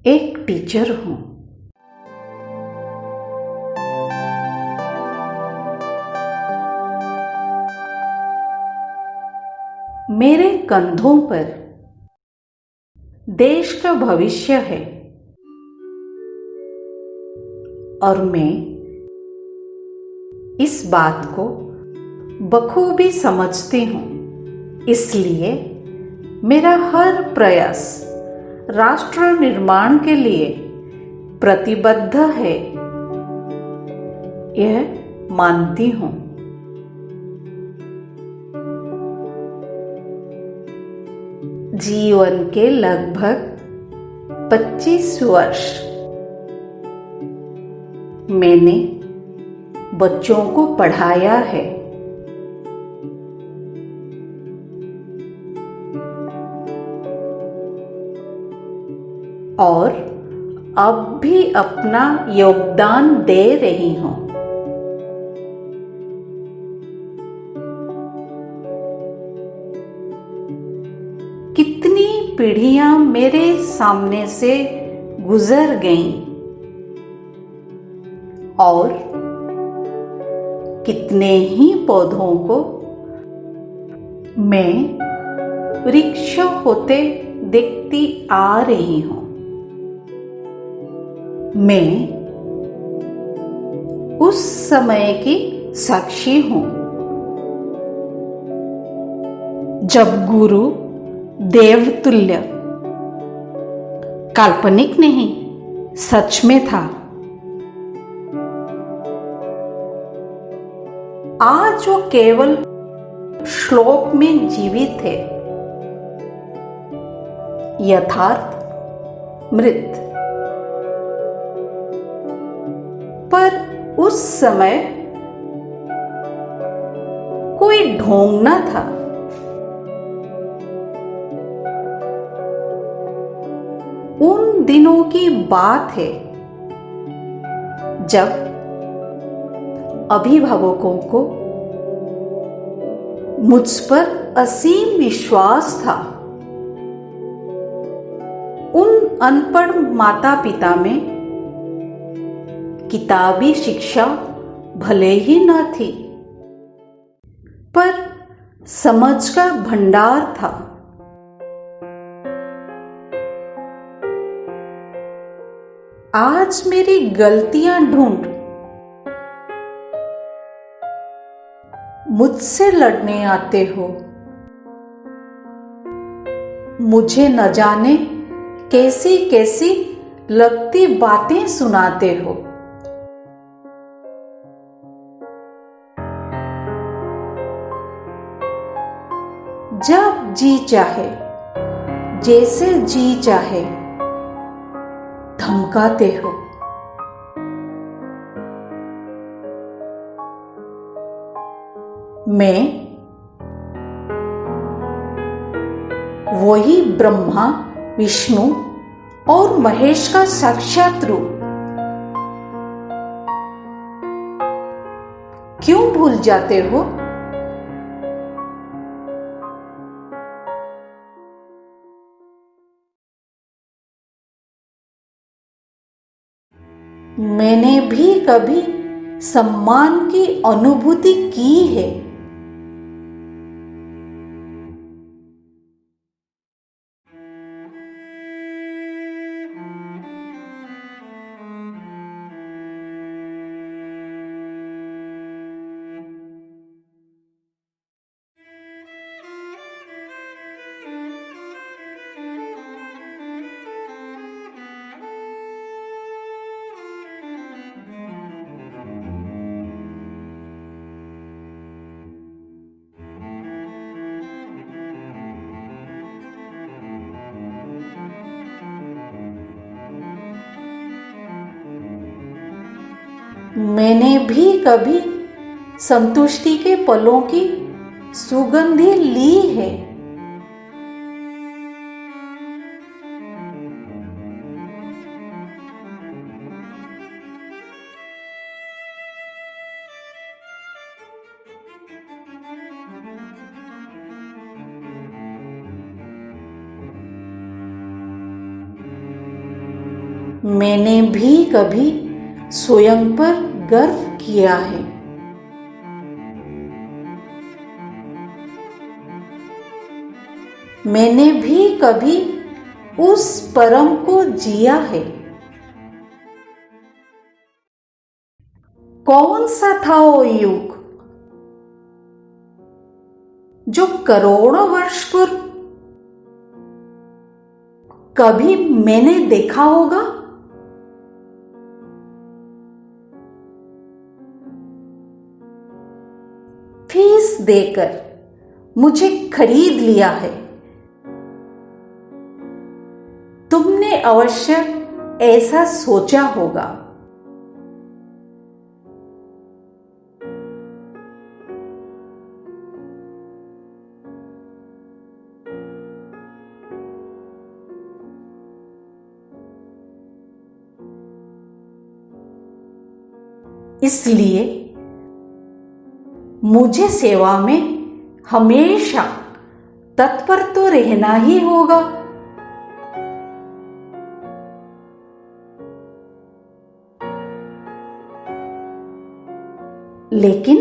एक टीचर हूँ। मेरे कंधों पर देश का भविष्य है और मैं इस बात को बखूबी समझती हूँ। इसलिए मेरा हर प्रयास राष्ट्र निर्माण के लिए प्रतिबद्ध है, यह मानती हूँ। जीवन के लगभग 25 वर्ष मैंने बच्चों को पढ़ाया है। और अब भी अपना योगदान दे रही हूँ। कितनी पीढ़ियां मेरे सामने से गुजर गईं और कितने ही पौधों को मैं वृक्ष होते देखती आ रही हूँ। मैं उस समय की साक्षी हूँ जब गुरु देवतुल्य, काल्पनिक नहीं सच में था। आज वो केवल श्लोक में जीवित है, यथार्थ मृत। पर उस समय कोई ढोंग न था। उन दिनों की बात है जब अभिभावकों को मुझ पर असीम विश्वास था। उन अनपढ़ माता पिता में किताबी शिक्षा भले ही न थी, पर समझ का भंडार था। आज मेरी गलतियां ढूंढ मुझसे लड़ने आते हो। मुझे न जाने कैसी कैसी लगती बातें सुनाते हो। जब जी चाहे, जैसे जी चाहे धमकाते हो। मैं वही ब्रह्मा, विष्णु और महेश का साक्षात रूप। क्यों भूल जाते हो? मैंने भी कभी सम्मान की अनुभूति की है। मैंने भी कभी संतुष्टि के पलों की सुगंधी ली है। मैंने भी कभी स्वयं पर गर्व किया है। मैंने भी कभी उस परम को जिया है। कौन सा था वो युग जो करोड़ों वर्ष पूर्व कभी मैंने देखा होगा? फीस देकर मुझे खरीद लिया है। तुमने अवश्य ऐसा सोचा होगा। इसलिए मुझे सेवा में हमेशा तत्पर तो रहना ही होगा। लेकिन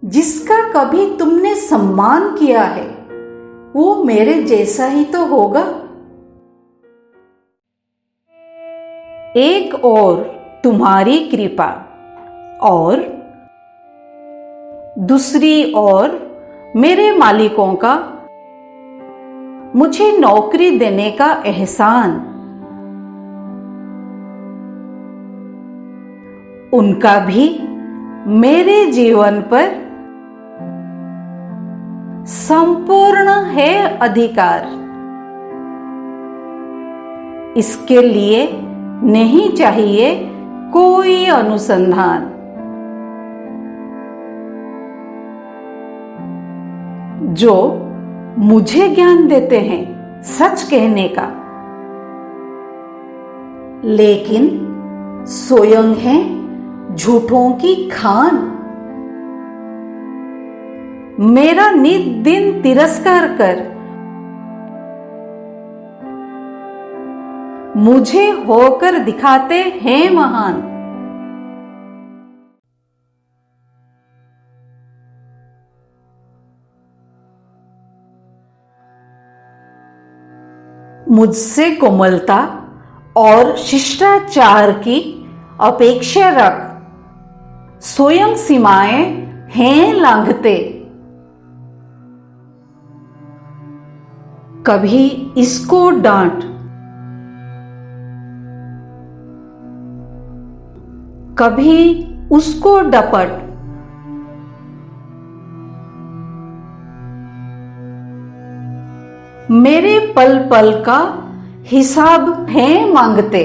जिसका कभी तुमने सम्मान किया है वो मेरे जैसा ही तो होगा। एक और तुम्हारी कृपा और दूसरी ओर मेरे मालिकों का मुझे नौकरी देने का एहसान, उनका भी मेरे जीवन पर संपूर्ण है अधिकार। इसके लिए नहीं चाहिए कोई अनुसंधान। जो मुझे ज्ञान देते हैं सच कहने का, लेकिन स्वयं है झूठों की खान। मेरा नित दिन तिरस्कार कर मुझे होकर दिखाते हैं महान। मुझसे कोमलता और शिष्टाचार की अपेक्षा रख स्वयं सीमाएं हैं लांघते। कभी इसको डांट, कभी उसको डपट। मेरे पल पल का हिसाब है मांगते।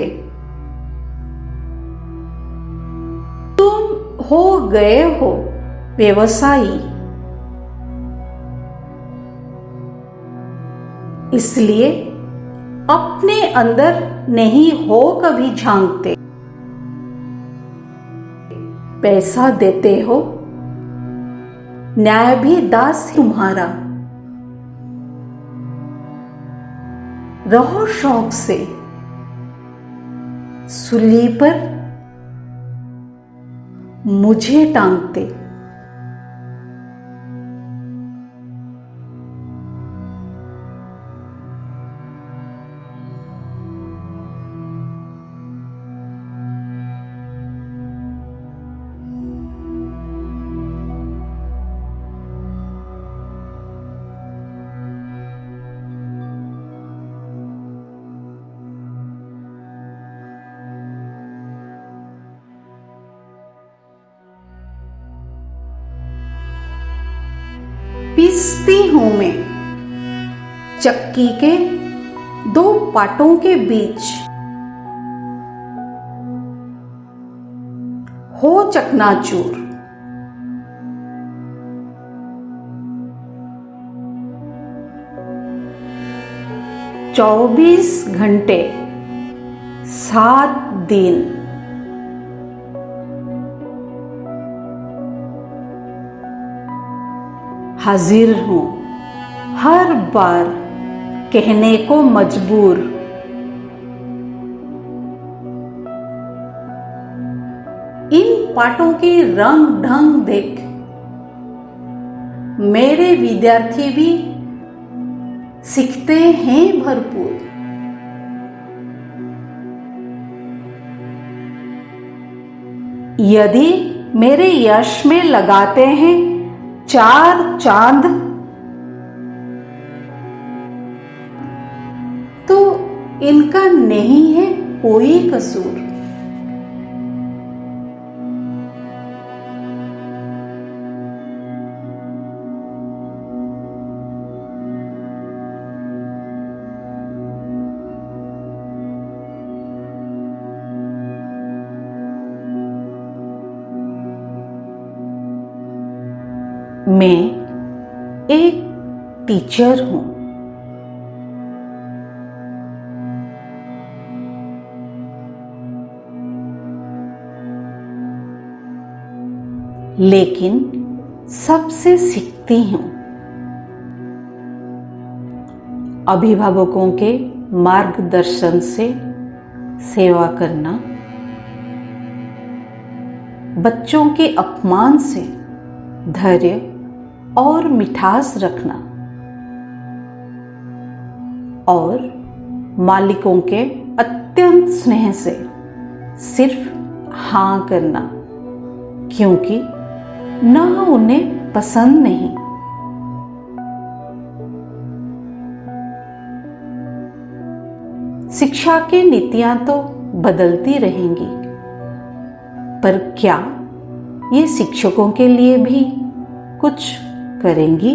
तुम हो गए हो व्यवसायी, इसलिए अपने अंदर नहीं हो कभी झांकते। पैसा देते हो, न्याय भी दास तुम्हारा। रहो शौक से सूली पर मुझे टांगते। पीसती हूं मैं चक्की के दो पाटों के बीच। हो चकनाचूर, 24 घंटे 7 दिन हाजिर हूं, हर बार कहने को मजबूर। पाठों के रंग ढंग देख मेरे विद्यार्थी भी सीखते हैं भरपूर। यदि मेरे यश में लगाते हैं 4 चांद तो इनका नहीं है कोई कसूर। मैं एक टीचर हूं। लेकिन सबसे सीखती हूं। अभिभावकों के मार्गदर्शन से सेवा करना, बच्चों के अपमान से धैर्य और मिठास रखना और मालिकों के अत्यंत स्नेह से सिर्फ हाँ करना, क्योंकि ना उन्हें पसंद नहीं। शिक्षा की नीतियां तो बदलती रहेंगी, पर क्या ये शिक्षकों के लिए भी कुछ करेंगी?